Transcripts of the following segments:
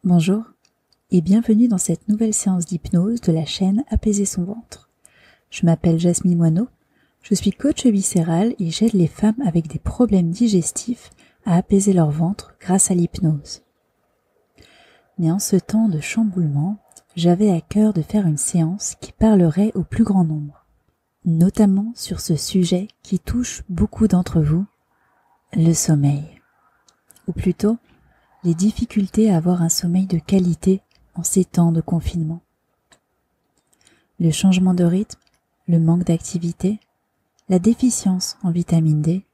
Bonjour et bienvenue dans cette nouvelle séance d'hypnose de la chaîne Apaiser son ventre. Je m'appelle Jasmine Moineau, je suis coach viscéral et j'aide les femmes avec des problèmes digestifs à apaiser leur ventre grâce à l'hypnose. Mais en ce temps de chamboulement, j'avais à cœur de faire une séance qui parlerait au plus grand nombre, notamment sur ce sujet qui touche beaucoup d'entre vous, le sommeil. Ou plutôt, les difficultés à avoir un sommeil de qualité en ces temps de confinement. Le changement de rythme, le manque d'activité, la déficience en vitamine D,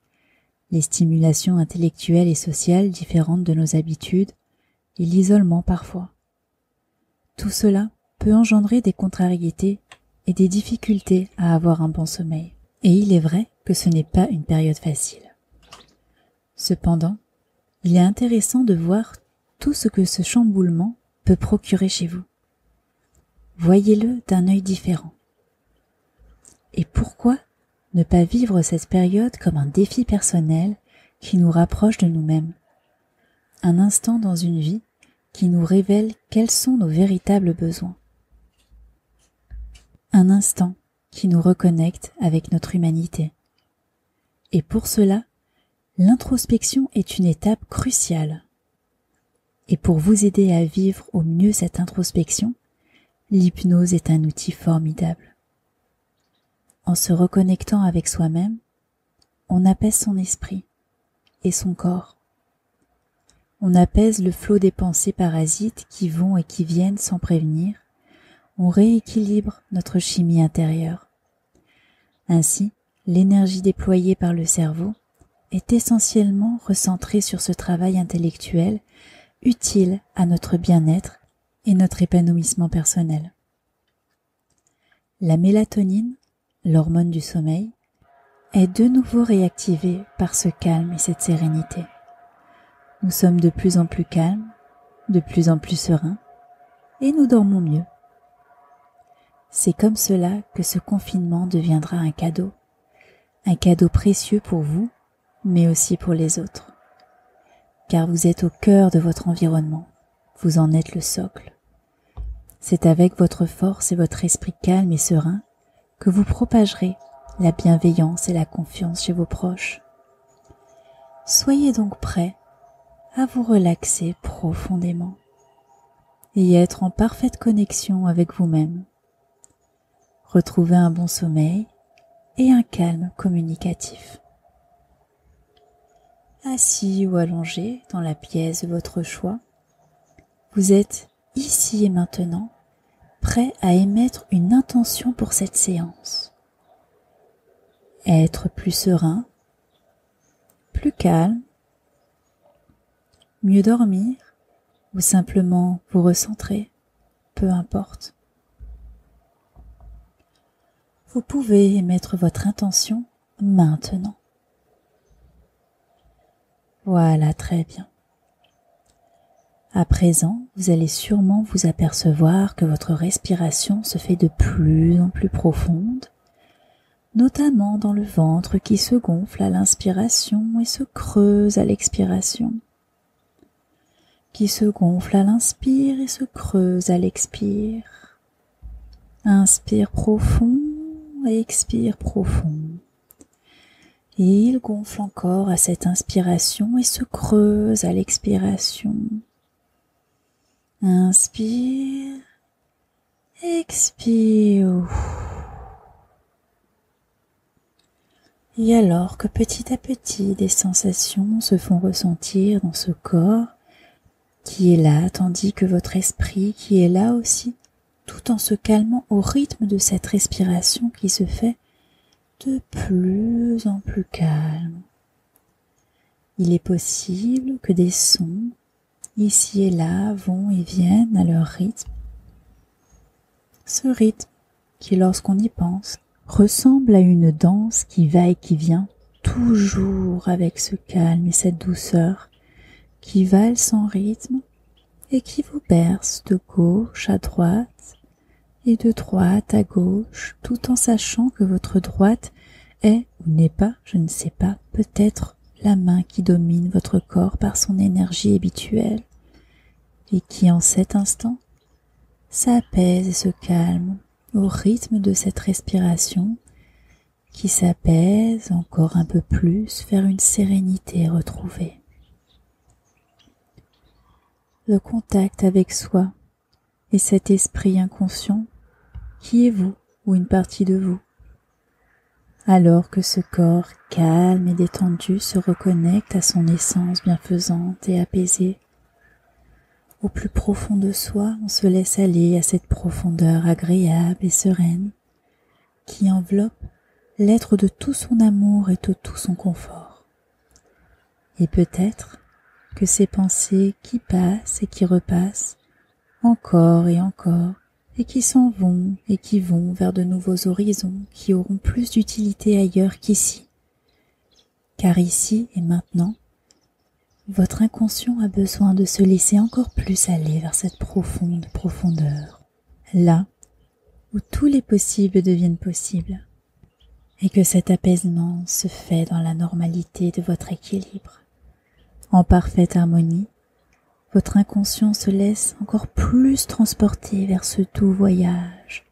les stimulations intellectuelles et sociales différentes de nos habitudes et l'isolement parfois. Tout cela peut engendrer des contrariétés et des difficultés à avoir un bon sommeil. Et il est vrai que ce n'est pas une période facile. Cependant, il est intéressant de voir tout ce que ce chamboulement peut procurer chez vous. Voyez-le d'un œil différent. Et pourquoi ne pas vivre cette période comme un défi personnel qui nous rapproche de nous-mêmes? Un instant dans une vie qui nous révèle quels sont nos véritables besoins. Un instant qui nous reconnecte avec notre humanité. Et pour cela, l'introspection est une étape cruciale. Et pour vous aider à vivre au mieux cette introspection, l'hypnose est un outil formidable. En se reconnectant avec soi-même, on apaise son esprit et son corps. On apaise le flot des pensées parasites qui vont et qui viennent sans prévenir. On rééquilibre notre chimie intérieure. Ainsi, l'énergie déployée par le cerveau est essentiellement recentrée sur ce travail intellectuel utile à notre bien-être et notre épanouissement personnel. La mélatonine, l'hormone du sommeil, est de nouveau réactivée par ce calme et cette sérénité. Nous sommes de plus en plus calmes, de plus en plus sereins, et nous dormons mieux. C'est comme cela que ce confinement deviendra un cadeau précieux pour vous, mais aussi pour les autres. Car vous êtes au cœur de votre environnement, vous en êtes le socle. C'est avec votre force et votre esprit calme et serein que vous propagerez la bienveillance et la confiance chez vos proches. Soyez donc prêts à vous relaxer profondément et être en parfaite connexion avec vous-même. Retrouvez un bon sommeil et un calme communicatif. Assis ou allongé dans la pièce de votre choix, vous êtes ici et maintenant prêt à émettre une intention pour cette séance. Être plus serein, plus calme, mieux dormir ou simplement vous recentrer, peu importe. Vous pouvez émettre votre intention maintenant. Voilà, très bien. À présent, vous allez sûrement vous apercevoir que votre respiration se fait de plus en plus profonde, notamment dans le ventre qui se gonfle à l'inspiration et se creuse à l'expiration, qui se gonfle à l'inspire et se creuse à l'expire. Inspire profond et expire profond. Et il gonfle encore à cette inspiration et se creuse à l'expiration. Inspire, expire. Et alors que petit à petit des sensations se font ressentir dans ce corps qui est là, tandis que votre esprit qui est là aussi, tout en se calmant au rythme de cette respiration qui se fait de plus en plus calme. Il est possible que des sons, ici et là, vont et viennent à leur rythme. Ce rythme qui, lorsqu'on y pense, ressemble à une danse qui va et qui vient, toujours avec ce calme et cette douceur, qui valse en rythme et qui vous berce de gauche à droite et de droite à gauche, tout en sachant que votre droite est ou n'est pas, je ne sais pas, peut-être la main qui domine votre corps par son énergie habituelle, et qui en cet instant s'apaise et se calme au rythme de cette respiration qui s'apaise encore un peu plus vers une sérénité retrouvée. Le contact avec soi et cet esprit inconscient qui est vous ou une partie de vous, alors que ce corps calme et détendu se reconnecte à son essence bienfaisante et apaisée. Au plus profond de soi, on se laisse aller à cette profondeur agréable et sereine qui enveloppe l'être de tout son amour et de tout son confort. Et peut-être que ces pensées qui passent et qui repassent encore et qui s'en vont et qui vont vers de nouveaux horizons qui auront plus d'utilité ailleurs qu'ici. Car ici et maintenant, votre inconscient a besoin de se laisser encore plus aller vers cette profonde profondeur, là où tous les possibles deviennent possibles, et que cet apaisement se fait dans la normalité de votre équilibre. En parfaite harmonie, votre inconscient se laisse encore plus transporter vers ce doux voyage,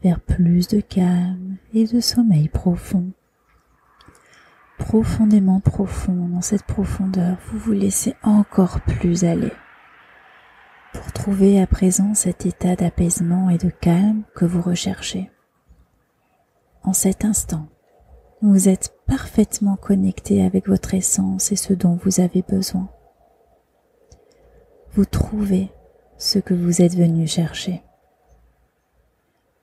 vers plus de calme et de sommeil profond. Profondément profond, dans cette profondeur, vous vous laissez encore plus aller, pour trouver à présent cet état d'apaisement et de calme que vous recherchez. En cet instant, vous êtes parfaitement connecté avec votre essence et ce dont vous avez besoin. Vous trouvez ce que vous êtes venu chercher.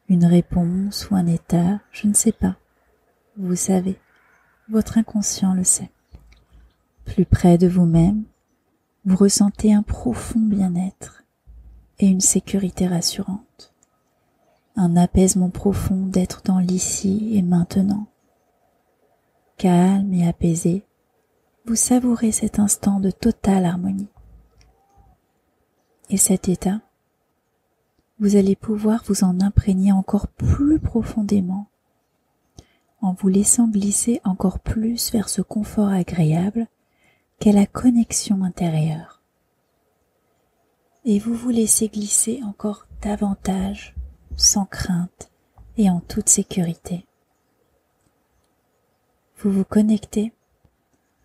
Une réponse ou un état, je ne sais pas. Vous savez, votre inconscient le sait. Plus près de vous-même, vous ressentez un profond bien-être et une sécurité rassurante. Un apaisement profond d'être dans l'ici et maintenant. Calme et apaisé, vous savourez cet instant de totale harmonie. Et cet état, vous allez pouvoir vous en imprégner encore plus profondément en vous laissant glisser encore plus vers ce confort agréable qu'est la connexion intérieure. Et vous vous laissez glisser encore davantage, sans crainte et en toute sécurité. Vous vous connectez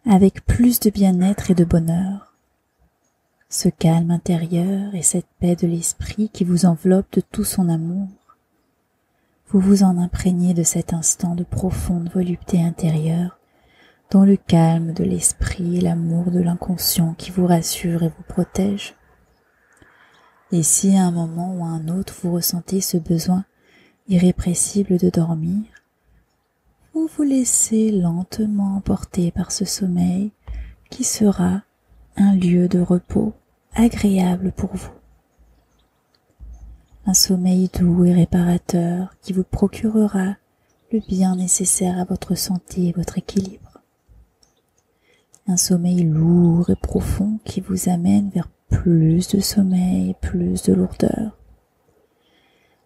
avec plus de bien-être et de bonheur. Ce calme intérieur et cette paix de l'esprit qui vous enveloppe de tout son amour. Vous vous en imprégnez de cet instant de profonde volupté intérieure, dans le calme de l'esprit et l'amour de l'inconscient qui vous rassure et vous protège. Et si à un moment ou à un autre vous ressentez ce besoin irrépressible de dormir, vous vous laissez lentement emporter par ce sommeil qui sera un lieu de repos agréable pour vous. Un sommeil doux et réparateur qui vous procurera le bien nécessaire à votre santé et votre équilibre. Un sommeil lourd et profond qui vous amène vers plus de sommeil, plus de lourdeur.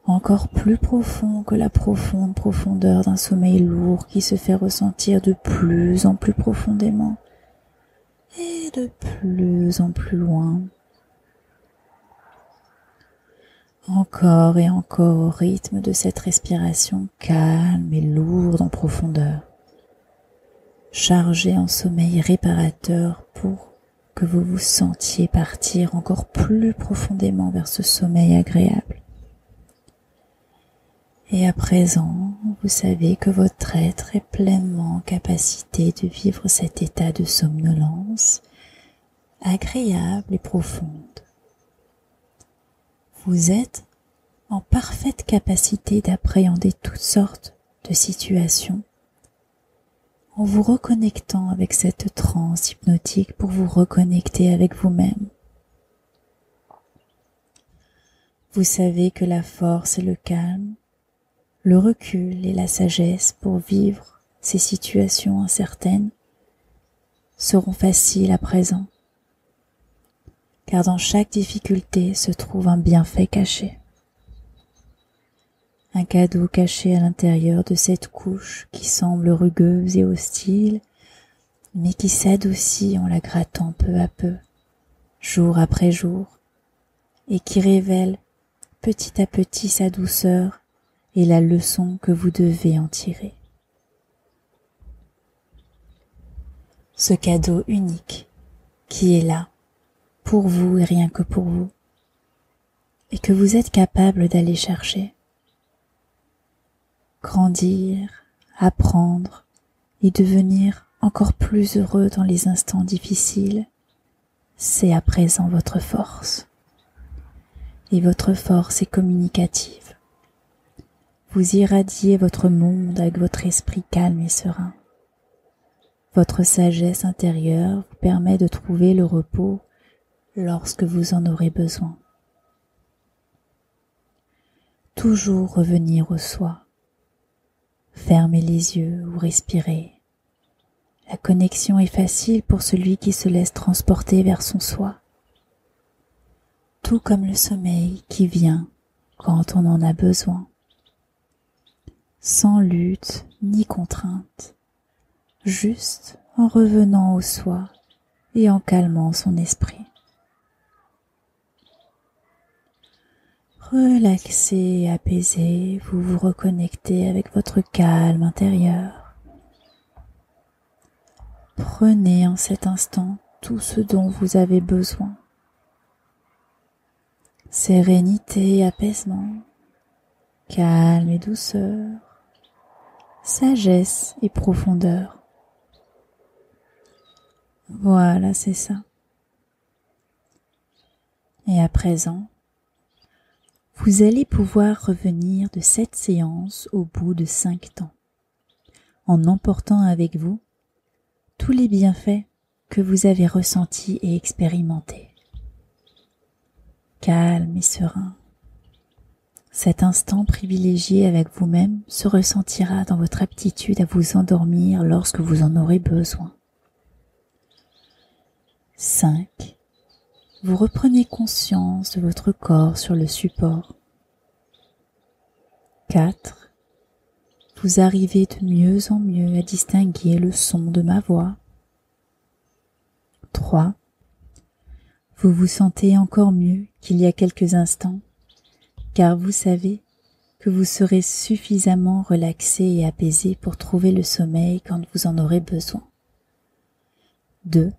Encore plus profond que la profonde profondeur d'un sommeil lourd qui se fait ressentir de plus en plus profondément et de plus en plus loin. Encore et encore au rythme de cette respiration calme et lourde en profondeur, chargée en sommeil réparateur pour que vous vous sentiez partir encore plus profondément vers ce sommeil agréable. Et à présent, vous savez que votre être est pleinement en capacité de vivre cet état de somnolence agréable et profonde. Vous êtes en parfaite capacité d'appréhender toutes sortes de situations en vous reconnectant avec cette transe hypnotique pour vous reconnecter avec vous-même. Vous savez que la force et le calme, le recul et la sagesse pour vivre ces situations incertaines seront faciles à présent, car dans chaque difficulté se trouve un bienfait caché. Un cadeau caché à l'intérieur de cette couche qui semble rugueuse et hostile, mais qui s'adoucit en la grattant peu à peu, jour après jour, et qui révèle petit à petit sa douceur et la leçon que vous devez en tirer. Ce cadeau unique qui est là, pour vous et rien que pour vous, et que vous êtes capable d'aller chercher. Grandir, apprendre et devenir encore plus heureux dans les instants difficiles, c'est à présent votre force. Et votre force est communicative. Vous irradiez votre monde avec votre esprit calme et serein. Votre sagesse intérieure vous permet de trouver le repos lorsque vous en aurez besoin. Toujours revenir au soi. Fermez les yeux ou respirez. La connexion est facile pour celui qui se laisse transporter vers son soi. Tout comme le sommeil qui vient quand on en a besoin. Sans lutte ni contrainte. Juste en revenant au soi et en calmant son esprit. Relaxé, apaisé, vous vous reconnectez avec votre calme intérieur. Prenez en cet instant tout ce dont vous avez besoin. Sérénité et apaisement, calme et douceur, sagesse et profondeur. Voilà, c'est ça. Et à présent, vous allez pouvoir revenir de cette séance au bout de 5 temps, en emportant avec vous tous les bienfaits que vous avez ressentis et expérimentés. Calme et serein. Cet instant privilégié avec vous-même se ressentira dans votre aptitude à vous endormir lorsque vous en aurez besoin. 5. Vous reprenez conscience de votre corps sur le support. 4. Vous arrivez de mieux en mieux à distinguer le son de ma voix. 3. Vous vous sentez encore mieux qu'il y a quelques instants, car vous savez que vous serez suffisamment relaxé et apaisé pour trouver le sommeil quand vous en aurez besoin. 2.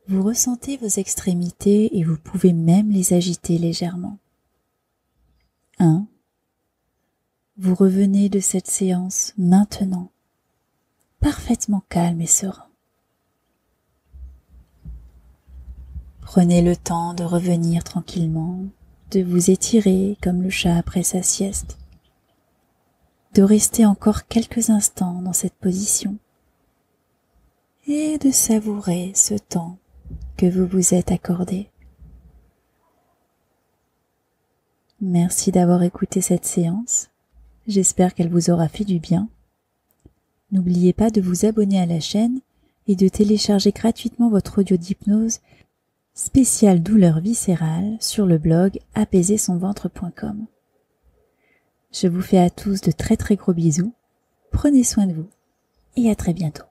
Vous ressentez vos extrémités et vous pouvez même les agiter légèrement. 1. Vous revenez de cette séance maintenant, parfaitement calme et serein. Prenez le temps de revenir tranquillement, de vous étirer comme le chat après sa sieste, de rester encore quelques instants dans cette position et de savourer ce temps que vous vous êtes accordé. Merci d'avoir écouté cette séance. J'espère qu'elle vous aura fait du bien. N'oubliez pas de vous abonner à la chaîne et de télécharger gratuitement votre audio d'hypnose spéciale douleur viscérale sur le blog apaisersonventre.com. Je vous fais à tous de très très gros bisous. Prenez soin de vous et à très bientôt.